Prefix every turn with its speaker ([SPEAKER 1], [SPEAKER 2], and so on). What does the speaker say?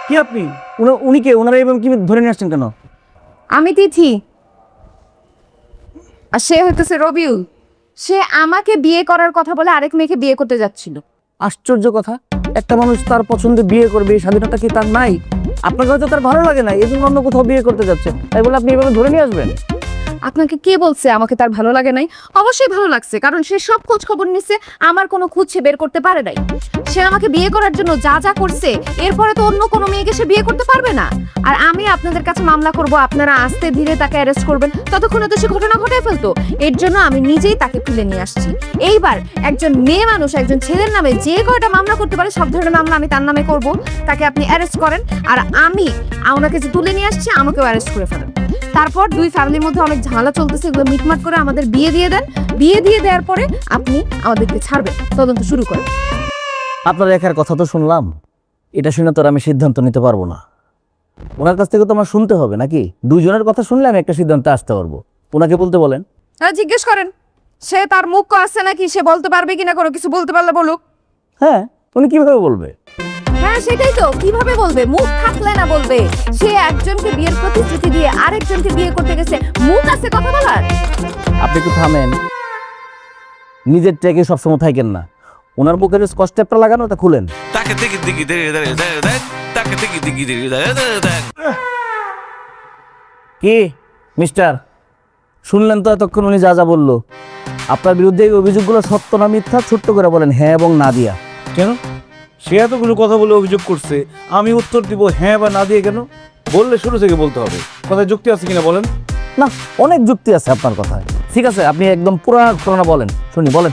[SPEAKER 1] কি আপনি উনি কে? ওনারা এভাবে কি ধরে নিয়ে আসছেন কেন?
[SPEAKER 2] আমি তিথি, আর সে হইতেছে রবিউল। সে আমাকে বিয়ে করার কথা বলে আরেক মেয়েকে বিয়ে করতে যাচ্ছিল।
[SPEAKER 1] আশ্চর্য কথা, একটা মানুষ তার পছন্দে বিয়ে করবে এই স্বাধীনতা কি তার নাই? আপনাকে হয়তো তার ভালো লাগে না, এই জন্য অন্য কোথাও বিয়ে করতে যাচ্ছে, তাই বলে আপনি এভাবে ধরে নিয়ে আসবেন?
[SPEAKER 2] আপনাকে কে বলছে আমাকে তার ভালো লাগে নাই? অবশ্যই ভালো লাগছে, কারণ সে সব খোঁজ খবর নিছে, আমার কোনো খুঁজ সে বের করতে পারে নাই। সে আমাকে বিয়ে করার জন্য যা যা করছে, এরপরে তো অন্য কোনো মেয়েকে সে বিয়ে করতে পারবে না। আর আমি আপনাদের কাছে মামলা করব, আপনারা আস্তে ধীরে তাকে অ্যারেস্ট করবেন, ততক্ষণে তো সে ঘটনা ঘটে ফেলতো। এর জন্য আমি নিজেই তাকে তুলে নিয়ে আসছি। এইবার একজন মেয়ে মানুষ একজন ছেলের নামে যে কয়টা মামলা করতে পারে, সব ধরনের মামলা আমি তার নামে করব। তাকে আপনি অ্যারেস্ট করেন, আর আমি ওনাকে যে তুলে নিয়ে আসছি আমাকেও অ্যারেস্ট করে ফেলেন। তারপর দুই ফ্যামিলির মধ্যে অনেক ঝামেলা চলতেছে, এগুলো মিটমাট করে আমাদের বিয়ে দিয়ে দেন। বিয়ে দিয়ে দেওয়ার পরে আপনি আমাদেরকে ছাড়বেন, তদন্ত শুরু করেন।
[SPEAKER 1] আপনার একার কথা তো শুনলাম, এটা শুনে তো আর আমি সিদ্ধান্ত নিতে পারবো না। ওনার কাছ থেকে তো আমার শুনতে হবে নাকি? দুজনের কথা শুনলে আমি একটা সিদ্ধান্তে আসতে পারবো। ওনাকে বলতে বলেন।
[SPEAKER 2] জিজ্ঞেস করেন সে তার মুখ আছে নাকি, সে বলতে পারবে কিনা, কোনো কিছু বলতে পারলে বলুক।
[SPEAKER 1] হ্যাঁ, উনি কিভাবে বলবে?
[SPEAKER 2] হ্যাঁ সেটাই তো, কিভাবে বলবে? মুখ থাকলে না বলবে। সে একজনকে বিয়ের প্রতিশ্রুতি দিয়ে আরেকজনকে বিয়ে করতে গেছে, মুখ আছে কথা বলার?
[SPEAKER 1] আপনি একটু থামেন, নিজের ট্যাগে সবসময় থাকেন না। ওনার বুকের স্কচ টেপটা লাগানো, ওটা খুলেন। কি মিস্টার, শুনলেন তো এতক্ষণ উনি যা যা বললো? আপনার বিরুদ্ধে এই অভিযোগগুলো সত্য না মিথ্যা ছোট্ট করে বলেন, হ্যাঁ এবং না দিয়া।
[SPEAKER 3] কেন? সে এতগুলো কথা বলে অভিযোগ করছে, আমি উত্তর দিব হ্যাঁ বা না দিয়ে কেন? বললে শুরু থেকে বলতে হবে। কথায় যুক্তি আছে কিনা বলেন।
[SPEAKER 1] না, অনেক যুক্তি আছে আপনার কথায়। ঠিক আছে, আপনি একদম পুরো ঘটনা বলেন, শুনি, বলেন।